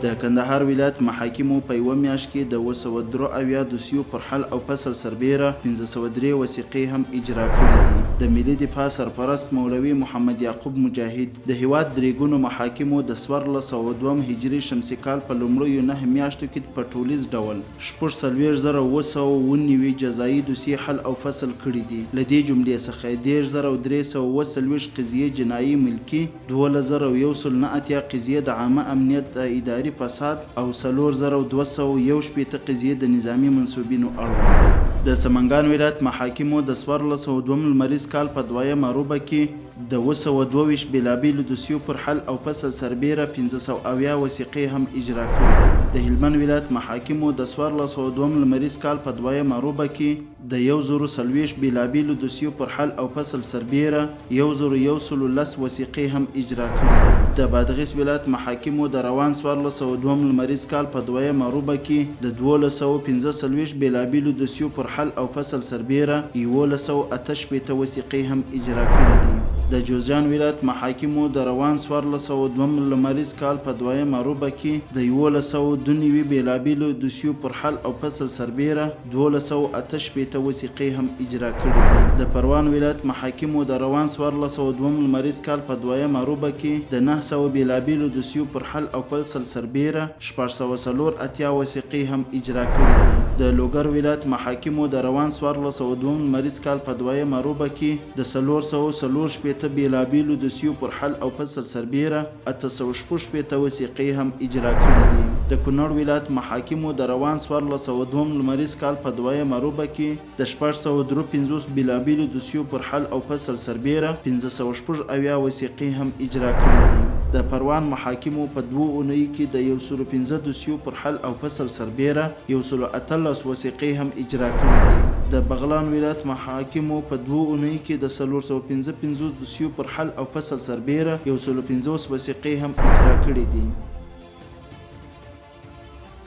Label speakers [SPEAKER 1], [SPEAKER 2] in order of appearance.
[SPEAKER 1] د کندهار ولایت محاکمو په یوه میاشت کې د 273 دوسیو پر حل او فصل سربیره 503 وثیقې هم اجرا کړي دي. د ملي دفاع سرپرست مولوي محمد یعقوب مجاهد د هیواد درېګونو محاکمو د 1402 هجري شمسي کال په لومړیو 9 میاشتو کې په ټولیز ډول 44919 جزایي دوسیې حل او فصل کړي دي. له دې جملې څخه 10340 قضیې جنایي ملکي، 12109 قضیې د عامه امنیت اداري فساد او 4211 قضیې د نظامی منصوبینو اړوند دي. د سمنګان ولایت محاکمو د 1402 لمریز کال په دویمه روبه کې د 222 بېلابېلو دوسیو پر حل او فصل سربیره 570 وثیقې هم اجرا کړي دي. د هلمند ولایت محاکمو د 1402 لمریز کال په دویمه روبه کې د 1040 بېلابېلو دوسیو پر حل او فصل سربیره 1110 وثیقې هم اجرا کړي دي. د بادغیس ولایت محاکمو د روان 1402 لمریز کال په دویمه روبه کې د 1245 بېلابېلو دوسیو پر حل او فصل سربیره 1168 وثیقې هم اجرا کړي دي. د جوزجان ولایت محاکمو د روان 1402 لمریز کال په دویمه روبه کې د 1192 بېلابېلو دوسیو پر حل او فصل سربیره 1268 وثیقې هم اجرا کړي دي. د پروان ولایت محاکمو د روان 1402 لمریز کال په دویمه روبه کې د 900 بېلابېلو دوسیو پر حل او فصل سربیره 604 وثیقې هم اجرا کړي دي. د لوګر ولایت محاکمو د روان 1402 لمریز کال په دویمه روبه کې د 440 بېلابېلو دوسیو پر حل او فصل سربیره 816 وثیقې هم اجرا کړي دي. د کونړ ولایت محاکمو د روان 1402 لمریز کال په دویمه روبه کې د 653 بېلابېلو دوسیو پر حل او فصل سربیره 570 وثیقې هم اجرا کړي دي. د پروان محاکمو په 2 اونیو کې د 115 دوسیو پر حل او فصل سربیره 118 وثیقې هم اجرا کړي دي. د بغلان ولایت محاکمو په 2 اونیو کې د 455 دوسیو پر حل او فصل سربیره 150 وثیقې هم اجرا کړي دي.